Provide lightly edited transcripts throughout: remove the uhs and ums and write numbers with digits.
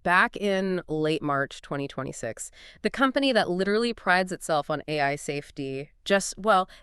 Back in late March 2026, the company that literally prides itself on AI safety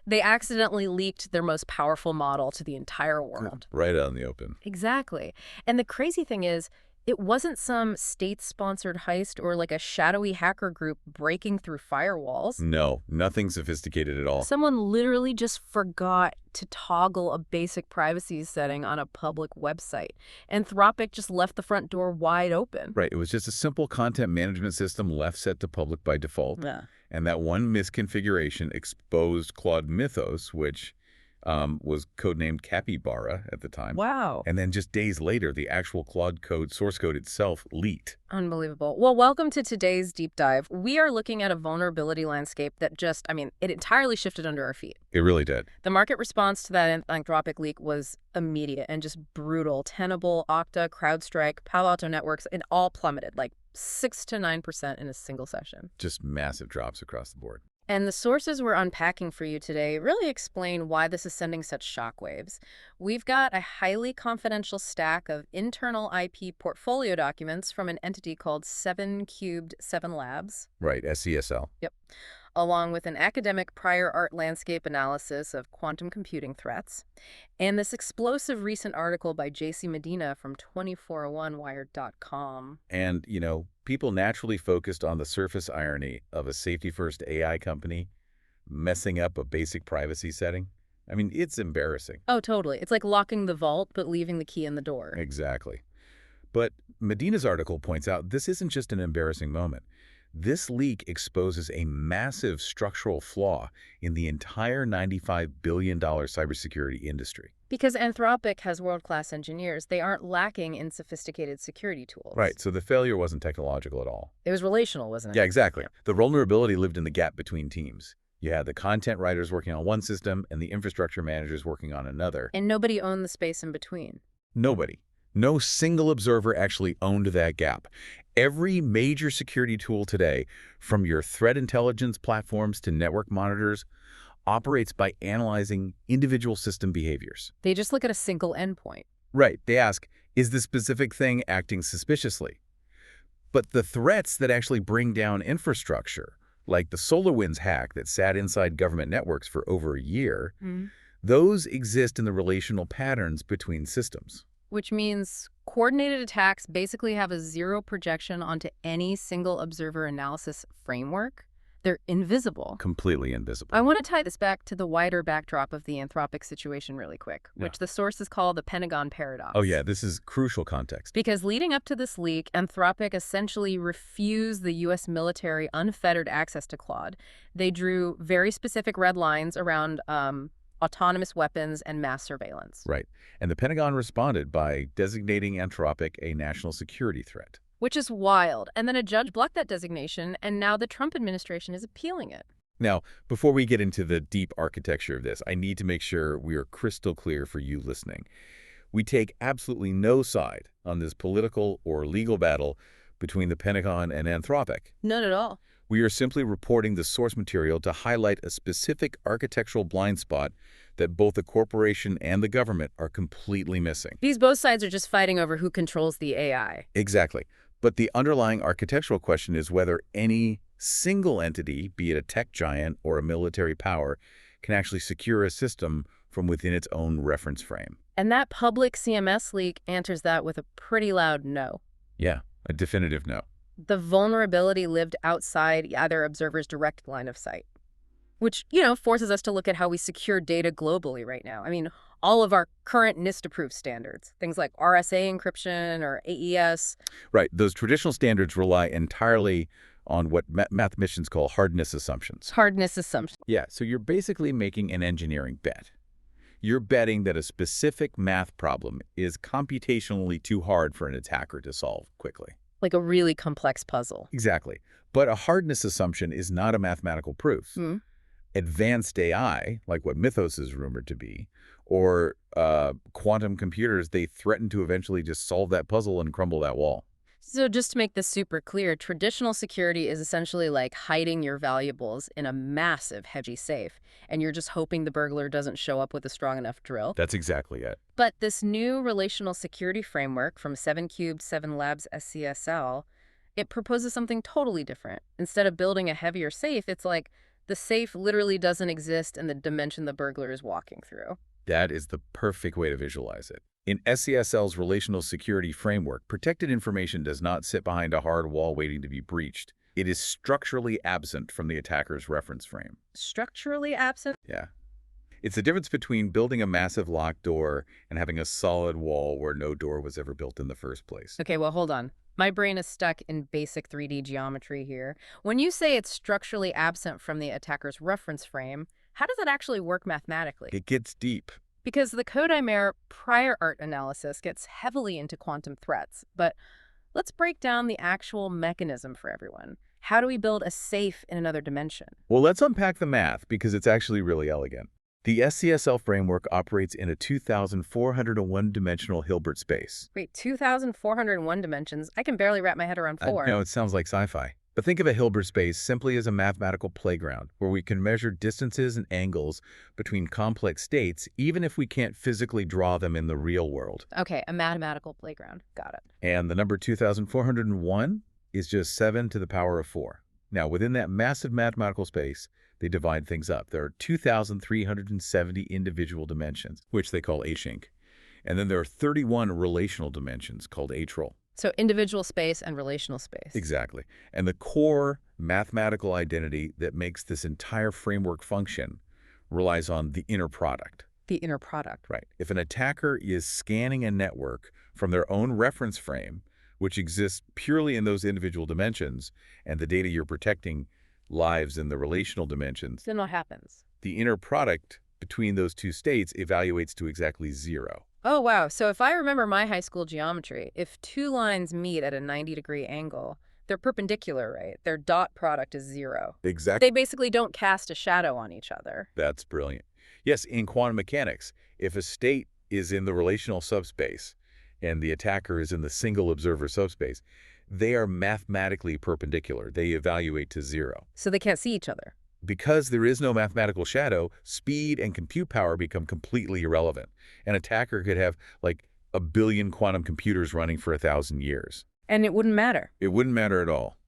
they accidentally leaked their most powerful model to the entire world. Right out in the open. Exactly. And the crazy thing is, it wasn't some state-sponsored heist or like a shadowy hacker group breaking through firewalls. No, nothing sophisticated at all. Someone literally just forgot to toggle a basic privacy setting on a public website. Anthropic just left the front door wide open. Right, it was just a simple content management system left set to public by default. Yeah. And that one misconfiguration exposed Claude Mythos, which was codenamed Capybara at the time. Wow. And then just days later, the actual Claude code, source code itself, leaked. Unbelievable. Well, welcome to today's deep dive. We are looking at a vulnerability landscape that it entirely shifted under our feet. It really did. The market response to that Anthropic leak was immediate and just brutal. Tenable, Okta, CrowdStrike, Palo Alto Networks, it all plummeted, like 6 to 9% in a single session. Just massive drops across the board. And the sources we're unpacking for you today really explain why this is sending such shockwaves. We've got a highly confidential stack of internal IP portfolio documents from an entity called 7 Labs. Right, SESL. Yep. Along with an academic prior art landscape analysis of quantum computing threats, and this explosive recent article by J.C. Medina from 2401wired.com. And, people naturally focused on the surface irony of a safety-first AI company messing up a basic privacy setting. I mean, it's embarrassing. Oh, totally. It's like locking the vault, but leaving the key in the door. Exactly. But Medina's article points out this isn't just an embarrassing moment. This leak exposes a massive structural flaw in the entire $95 billion cybersecurity industry. Because Anthropic has world-class engineers, they aren't lacking in sophisticated security tools. Right, so the failure wasn't technological at all. It was relational, wasn't it? Yeah, exactly. The vulnerability lived in the gap between teams. You had the content writers working on one system and the infrastructure managers working on another. And nobody owned the space in between. Nobody. No single observer actually owned that gap. Every major security tool today, from your threat intelligence platforms to network monitors, operates by analyzing individual system behaviors. They just look at a single endpoint. Right. They ask, is the specific thing acting suspiciously? But the threats that actually bring down infrastructure, like the SolarWinds hack that sat inside government networks for over a year, those exist in the relational patterns between systems. Which means coordinated attacks basically have a zero projection onto any single observer analysis framework. They're invisible. Completely invisible. I want to tie this back to the wider backdrop of the Anthropic situation really quick, which the sources call the Pentagon paradox. Oh yeah, this is crucial context. Because leading up to this leak, Anthropic essentially refused the U.S. military unfettered access to Claude. They drew very specific red lines around autonomous weapons and mass surveillance. Right. And the Pentagon responded by designating Anthropic a national security threat. Which is wild. And then a judge blocked that designation, and now the Trump administration is appealing it. Now, before we get into the deep architecture of this, I need to make sure we are crystal clear for you listening. We take absolutely no side on this political or legal battle between the Pentagon and Anthropic. None at all. We are simply reporting the source material to highlight a specific architectural blind spot that both the corporation and the government are completely missing. These both sides are just fighting over who controls the AI. Exactly. But the underlying architectural question is whether any single entity, be it a tech giant or a military power, can actually secure a system from within its own reference frame. And that public CMS leak answers that with a pretty loud no. Yeah, a definitive no. The vulnerability lived outside either observer's direct line of sight, which, forces us to look at how we secure data globally right now. I mean, all of our current NIST-approved standards, things like RSA encryption or AES. Right. Those traditional standards rely entirely on what mathematicians call hardness assumptions. Hardness assumptions. Yeah, so you're basically making an engineering bet. You're betting that a specific math problem is computationally too hard for an attacker to solve quickly. Like a really complex puzzle. Exactly. But a hardness assumption is not a mathematical proof. Advanced AI, like what Mythos is rumored to be, or quantum computers, they threaten to eventually just solve that puzzle and crumble that wall. So just to make this super clear, traditional security is essentially like hiding your valuables in a massive, heavy safe, and you're just hoping the burglar doesn't show up with a strong enough drill. That's exactly it. But this new relational security framework from 7 Cubed 7 Labs SCSL, it proposes something totally different. Instead of building a heavier safe, it's like the safe literally doesn't exist in the dimension the burglar is walking through. That is the perfect way to visualize it. In SCSL's relational security framework, protected information does not sit behind a hard wall waiting to be breached. It is structurally absent from the attacker's reference frame. Structurally absent? Yeah. It's the difference between building a massive locked door and having a solid wall where no door was ever built in the first place. Okay, well, hold on. My brain is stuck in basic 3D geometry here. When you say it's structurally absent from the attacker's reference frame, how does that actually work mathematically? It gets deep. Because the Codimere prior art analysis gets heavily into quantum threats. But let's break down the actual mechanism for everyone. How do we build a safe in another dimension? Well, let's unpack the math because it's actually really elegant. The SCSL framework operates in a 2,401-dimensional Hilbert space. Wait, 2,401 dimensions? I can barely wrap my head around 4. I know, it sounds like sci-fi. But think of a Hilbert space simply as a mathematical playground where we can measure distances and angles between complex states even if we can't physically draw them in the real world. Okay, a mathematical playground. Got it. And the number 2,401 is just 7 to the power of 4. Now, within that massive mathematical space, they divide things up. There are 2,370 individual dimensions, which they call HINC. And then there are 31 relational dimensions called HROL. So individual space and relational space. Exactly. And the core mathematical identity that makes this entire framework function relies on the inner product. The inner product. Right. If an attacker is scanning a network from their own reference frame, which exists purely in those individual dimensions, and the data you're protecting lives in the relational dimensions, Then what happens? the inner product between those two states evaluates to exactly 0. Oh, wow. So if I remember my high school geometry, if two lines meet at a 90-degree angle, they're perpendicular, right? Their dot product is 0. Exactly. They basically don't cast a shadow on each other. That's brilliant. Yes, in quantum mechanics, if a state is in the relational subspace and the attacker is in the single observer subspace, they are mathematically perpendicular. They evaluate to 0. So they can't see each other. Because there is no mathematical shadow, speed and compute power become completely irrelevant. An attacker could have like 1 billion quantum computers running for 1,000 years. And it wouldn't matter. It wouldn't matter at all.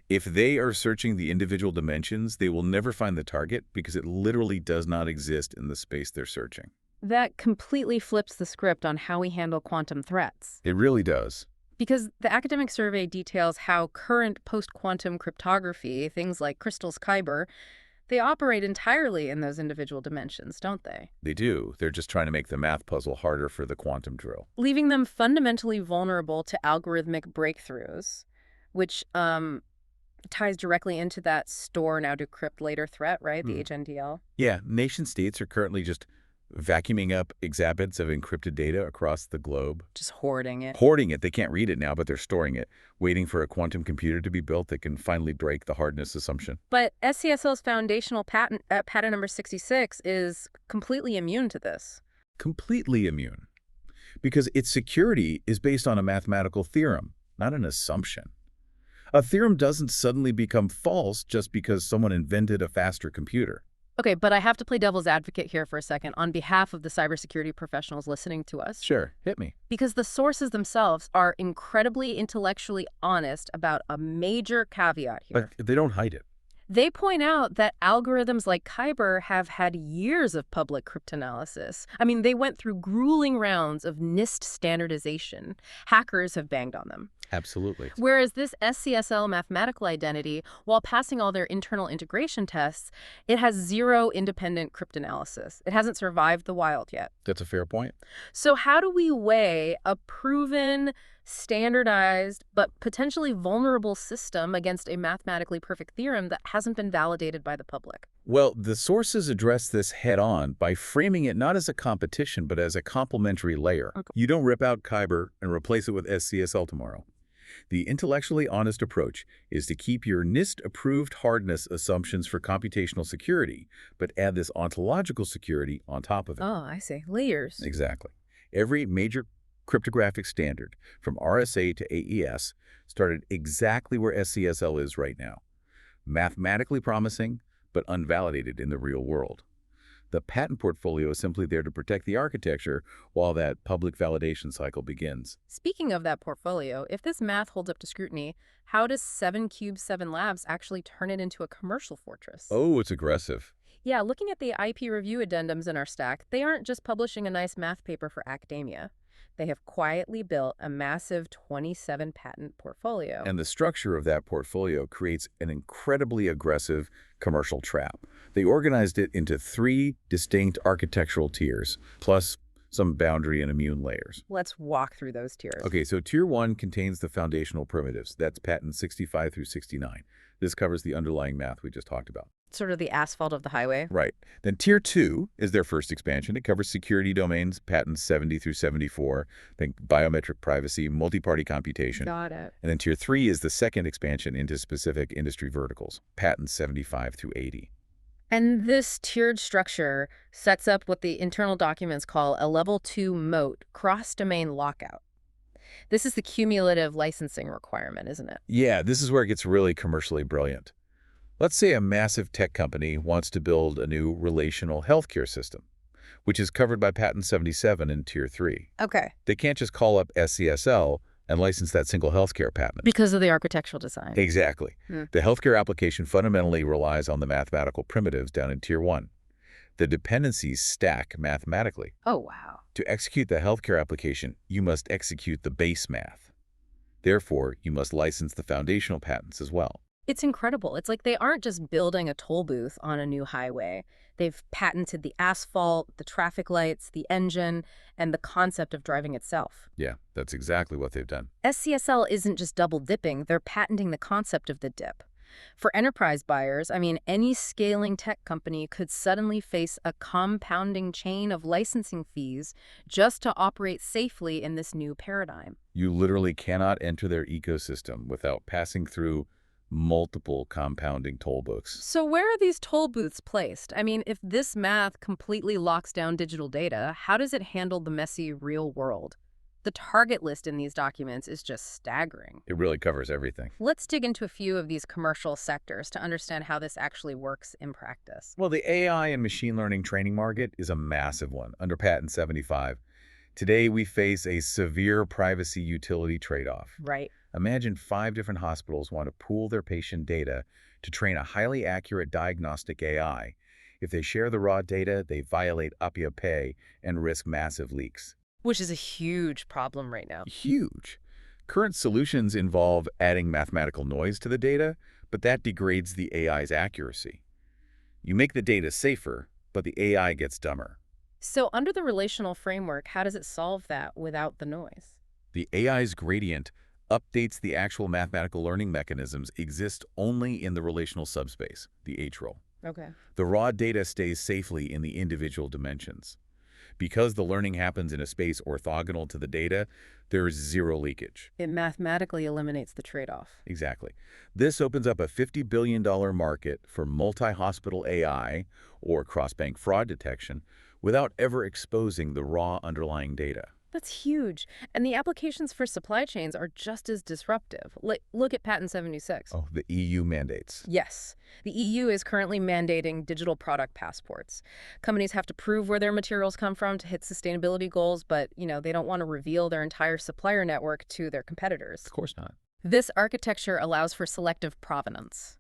If they are searching the individual dimensions, they will never find the target because it literally does not exist in the space they're searching. That completely flips the script on how we handle quantum threats. It really does. Because the academic survey details how current post-quantum cryptography, things like Crystal's Kyber, they operate entirely in those individual dimensions, don't they? They do. They're just trying to make the math puzzle harder for the quantum drill. Leaving them fundamentally vulnerable to algorithmic breakthroughs, which ties directly into that store now decrypt later threat, right? The HNDL. Yeah, nation states are currently just vacuuming up exabytes of encrypted data across the globe. Just hoarding it. Hoarding it. They can't read it now, but they're storing it, waiting for a quantum computer to be built that can finally break the hardness assumption. But SCSL's foundational patent, patent number 66, is completely immune to this. Completely immune. Because its security is based on a mathematical theorem, not an assumption. A theorem doesn't suddenly become false just because someone invented a faster computer. Okay, but I have to play devil's advocate here for a second on behalf of the cybersecurity professionals listening to us. Sure, hit me. Because the sources themselves are incredibly intellectually honest about a major caveat here. But they don't hide it. They point out that algorithms like Kyber have had years of public cryptanalysis. I mean, they went through grueling rounds of NIST standardization. Hackers have banged on them. Absolutely. Whereas this SCSL mathematical identity, while passing all their internal integration tests, it has 0 independent cryptanalysis. It hasn't survived the wild yet. That's a fair point. So how do we weigh a proven, standardized, but potentially vulnerable system against a mathematically perfect theorem that hasn't been validated by the public? Well, the sources address this head-on by framing it not as a competition, but as a complementary layer. Okay. You don't rip out Kyber and replace it with SCSL tomorrow. The intellectually honest approach is to keep your NIST-approved hardness assumptions for computational security, but add this ontological security on top of it. Oh, I see. Layers. Exactly. Every major cryptographic standard, from RSA to AES, started exactly where SCSL is right now. Mathematically promising, but unvalidated in the real world. The patent portfolio is simply there to protect the architecture while that public validation cycle begins. Speaking of that portfolio, if this math holds up to scrutiny, how does 7Cube7 Labs actually turn it into a commercial fortress? Oh, it's aggressive. Yeah, looking at the IP review addendums in our stack, they aren't just publishing a nice math paper for academia. They have quietly built a massive 27 patent portfolio. And the structure of that portfolio creates an incredibly aggressive commercial trap. They organized it into 3 distinct architectural tiers, plus some boundary and immune layers. Let's walk through those tiers. Okay, so Tier 1 contains the foundational primitives. That's patents 65 through 69. This covers the underlying math we just talked about. Sort of the asphalt of the highway. Right. Then Tier 2 is their first expansion. It covers security domains, patents 70 through 74. Think biometric privacy, multi-party computation. Got it. And then Tier 3 is the second expansion into specific industry verticals, patents 75 through 80. And this tiered structure sets up what the internal documents call a Level 2 Moat, cross-domain lockout. This is the cumulative licensing requirement, isn't it? Yeah, this is where it gets really commercially brilliant. Let's say a massive tech company wants to build a new relational healthcare system, which is covered by Patent 77 in Tier 3. Okay. They can't just call up SCSL and license that single healthcare patent. Because of the architectural design. Exactly. The healthcare application fundamentally relies on the mathematical primitives down in Tier 1. The dependencies stack mathematically. Oh, wow. To execute the healthcare application, you must execute the base math. Therefore, you must license the foundational patents as well. It's incredible. It's like they aren't just building a toll booth on a new highway. They've patented the asphalt, the traffic lights, the engine, and the concept of driving itself. Yeah, that's exactly what they've done. SCSL isn't just double dipping, they're patenting the concept of the dip. For enterprise buyers, I mean, any scaling tech company could suddenly face a compounding chain of licensing fees just to operate safely in this new paradigm. You literally cannot enter their ecosystem without passing through multiple compounding toll booths. So where are these toll booths placed? I mean, if this math completely locks down digital data, how does it handle the messy real world? The target list in these documents is just staggering. It really covers everything. Let's dig into a few of these commercial sectors to understand how this actually works in practice. Well, the AI and machine learning training market is a massive one under Patent 75. Today, we face a severe privacy utility trade-off. Right. Imagine 5 different hospitals want to pool their patient data to train a highly accurate diagnostic AI. If they share the raw data, they violate API and risk massive leaks. Which is a huge problem right now. Huge. Current solutions involve adding mathematical noise to the data, but that degrades the AI's accuracy. You make the data safer, but the AI gets dumber. So under the relational framework, how does it solve that without the noise? The AI's gradient updates the actual mathematical learning mechanisms exist only in the relational subspace, the H-role. Okay. The raw data stays safely in the individual dimensions. Because the learning happens in a space orthogonal to the data, there is zero leakage. It mathematically eliminates the trade-off. Exactly. This opens up a $50 billion market for multi-hospital AI or cross-bank fraud detection without ever exposing the raw underlying data. That's huge. And the applications for supply chains are just as disruptive. Look at Patent 76. Oh, the EU mandates. Yes. The EU is currently mandating digital product passports. Companies have to prove where their materials come from to hit sustainability goals, but, they don't want to reveal their entire supplier network to their competitors. Of course not. This architecture allows for selective provenance.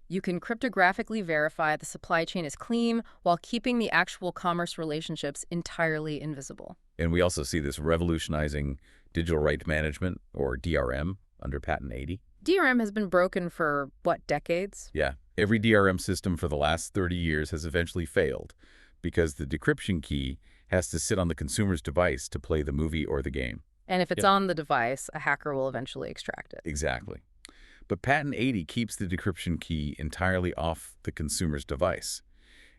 You can cryptographically verify the supply chain is clean while keeping the actual commerce relationships entirely invisible. And we also see this revolutionizing digital rights management, or DRM, under Patent 80. DRM has been broken for, what, decades? Yeah. Every DRM system for the last 30 years has eventually failed because the decryption key has to sit on the consumer's device to play the movie or the game. And if it's on the device, a hacker will eventually extract it. Exactly. But Patent 80 keeps the decryption key entirely off the consumer's device.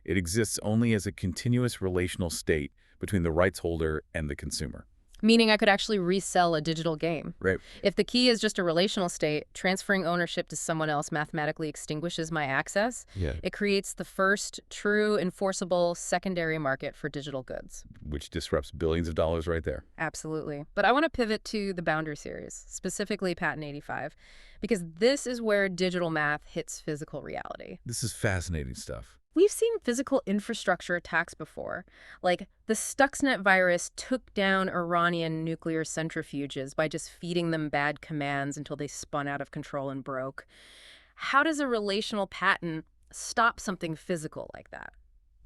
It exists only as a continuous relational state between the rights holder and the consumer. Meaning I could actually resell a digital game. Right. If the key is just a relational state, transferring ownership to someone else mathematically extinguishes my access. Yeah. It creates the first true enforceable secondary market for digital goods. Which disrupts billions of dollars right there. Absolutely. But I want to pivot to the boundary series, specifically Patent 85, because this is where digital math hits physical reality. This is fascinating stuff. We've seen physical infrastructure attacks before, like the Stuxnet virus took down Iranian nuclear centrifuges by just feeding them bad commands until they spun out of control and broke. How does a relational patent stop something physical like that?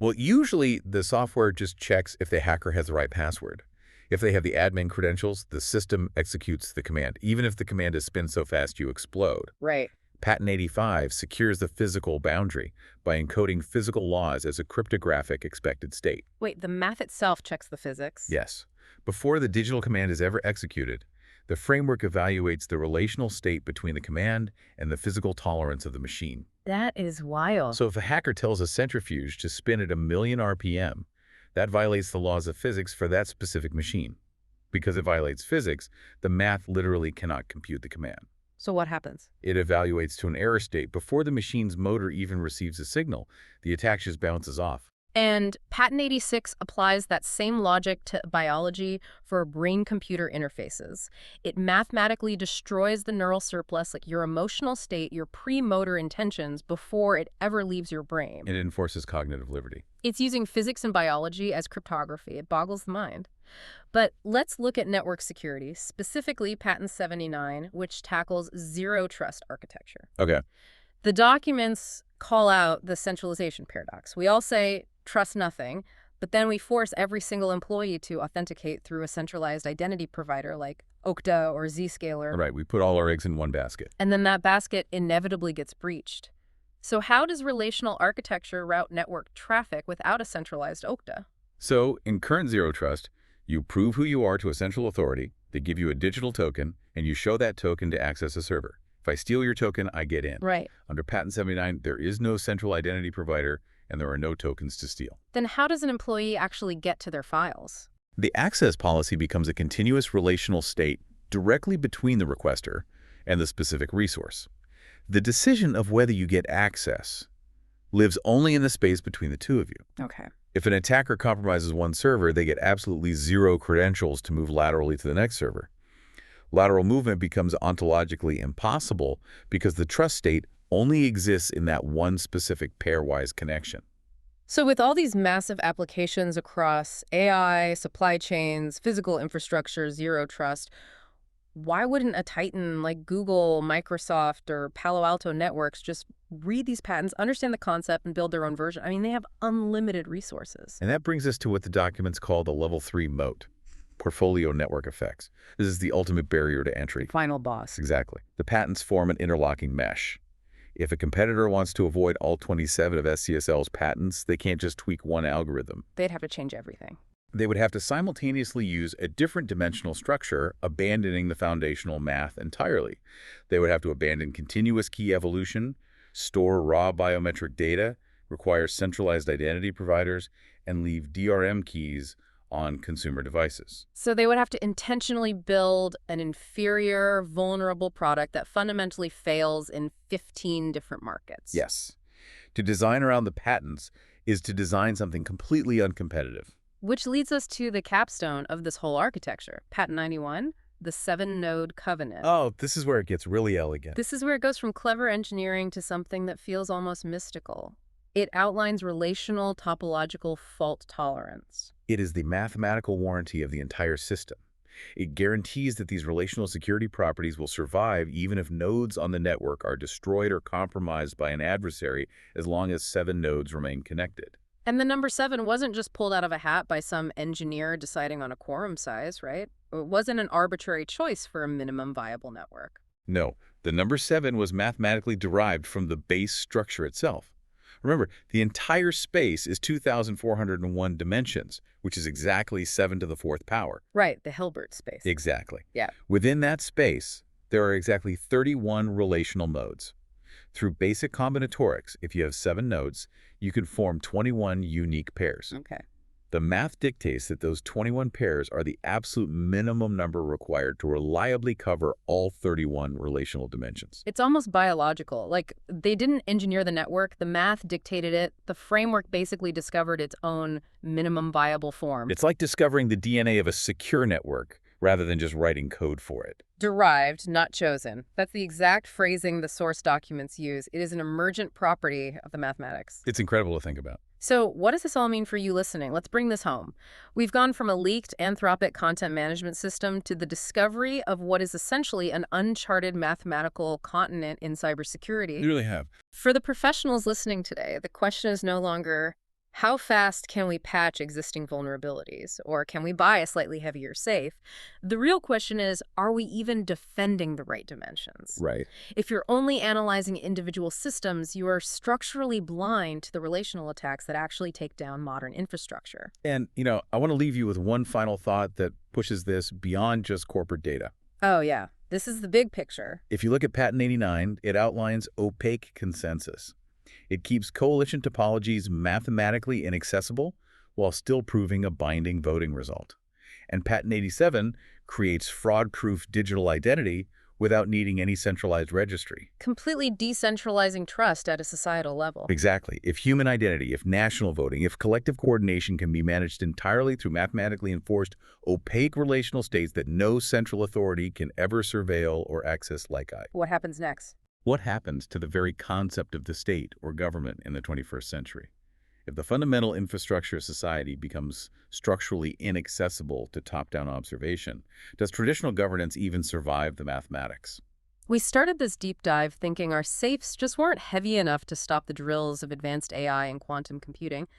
Well, usually the software just checks if the hacker has the right password. If they have the admin credentials, the system executes the command, even if the command is spin so fast you explode. Right. Patent 85 secures the physical boundary by encoding physical laws as a cryptographic expected state. Wait, the math itself checks the physics? Yes. Before the digital command is ever executed, the framework evaluates the relational state between the command and the physical tolerance of the machine. That is wild. So if a hacker tells a centrifuge to spin at 1,000,000 RPM, that violates the laws of physics for that specific machine. Because it violates physics, the math literally cannot compute the command. So what happens? It evaluates to an error state before the machine's motor even receives a signal. The attack just bounces off. And Patent 86 applies that same logic to biology for brain-computer interfaces. It mathematically destroys the neural surplus, like your emotional state, your pre-motor intentions, before it ever leaves your brain. It enforces cognitive liberty. It's using physics and biology as cryptography. It boggles the mind. But let's look at network security, specifically Patent 79, which tackles zero trust architecture. Okay. The documents call out the centralization paradox. We all say, trust nothing, but then we force every single employee to authenticate through a centralized identity provider like Okta or Zscaler. Right, we put all our eggs in one basket. And then that basket inevitably gets breached. So how does relational architecture route network traffic without a centralized Okta? So, in current zero trust, you prove who you are to a central authority, they give you a digital token, and you show that token to access a server. If I steal your token, I get in. Right. Under Patent 79, there is no central identity provider, and there are no tokens to steal. Then how does an employee actually get to their files? The access policy becomes a continuous relational state directly between the requester and the specific resource. The decision of whether you get access lives only in the space between the two of you. Okay. If an attacker compromises one server, they get absolutely zero credentials to move laterally to the next server. Lateral movement becomes ontologically impossible because the trust state only exists in that one specific pairwise connection. So with all these massive applications across AI, supply chains, physical infrastructure, zero trust, why wouldn't a titan like Google, Microsoft, or Palo Alto Networks just read these patents, understand the concept, and build their own version? I mean, they have unlimited resources. And that brings us to what the documents call the Level 3 Moat, portfolio network effects. This is the ultimate barrier to entry. Final boss. Exactly. The patents form an interlocking mesh. If a competitor wants to avoid all 27 of SCSL's patents, they can't just tweak one algorithm. They'd have to change everything. They would have to simultaneously use a different dimensional structure, abandoning the foundational math entirely. They would have to abandon continuous key evolution, store raw biometric data, require centralized identity providers, and leave DRM keys on consumer devices. So they would have to intentionally build an inferior, vulnerable product that fundamentally fails in 15 different markets. Yes. To design around the patents is to design something completely uncompetitive. Which leads us to the capstone of this whole architecture, Patent 91, the 7-node covenant. Oh, this is where it gets really elegant. This is where it goes from clever engineering to something that feels almost mystical. It outlines relational topological fault tolerance. It is the mathematical warranty of the entire system. It guarantees that these relational security properties will survive even if nodes on the network are destroyed or compromised by an adversary, as long as 7 nodes remain connected. And the number 7 wasn't just pulled out of a hat by some engineer deciding on a quorum size, right? It wasn't an arbitrary choice for a minimum viable network. No, the number 7 was mathematically derived from the base structure itself. Remember, the entire space is 2,401 dimensions, which is exactly 7 to the 4th power. Right, the Hilbert space. Exactly. Yeah. Within that space, there are exactly 31 relational nodes. Through basic combinatorics, if you have 7 nodes, you can form 21 unique pairs. Okay. The math dictates that those 21 pairs are the absolute minimum number required to reliably cover all 31 relational dimensions. It's almost biological. Like, they didn't engineer the network, the math dictated it, the framework basically discovered its own minimum viable form. It's like discovering the DNA of a secure network rather than just writing code for it. Derived, not chosen. That's the exact phrasing the source documents use. It is an emergent property of the mathematics. It's incredible to think about. So what does this all mean for you listening? Let's bring this home. We've gone from a leaked Anthropic content management system to the discovery of what is essentially an uncharted mathematical continent in cybersecurity. You really have. For the professionals listening today, the question is no longer, how fast can we patch existing vulnerabilities? Or can we buy a slightly heavier safe? The real question is, are we even defending the right dimensions? Right. If you're only analyzing individual systems, you are structurally blind to the relational attacks that actually take down modern infrastructure. And, I want to leave you with one final thought that pushes this beyond just corporate data. Oh, yeah. This is the big picture. If you look at Patent 89, it outlines opaque consensus. It keeps coalition topologies mathematically inaccessible while still proving a binding voting result. And Patent 87 creates fraud-proof digital identity without needing any centralized registry. Completely decentralizing trust at a societal level. Exactly. If human identity, if national voting, if collective coordination can be managed entirely through mathematically enforced, opaque relational states that no central authority can ever surveil or access like I. What happens next? What happens to the very concept of the state or government in the 21st century? If the fundamental infrastructure of society becomes structurally inaccessible to top-down observation, does traditional governance even survive the mathematics? We started this deep dive thinking our safes just weren't heavy enough to stop the drills of advanced AI and quantum computing.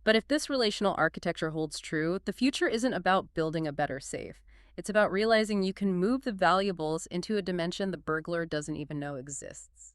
But if this relational architecture holds true, the future isn't about building a better safe. It's about realizing you can move the valuables into a dimension the burglar doesn't even know exists.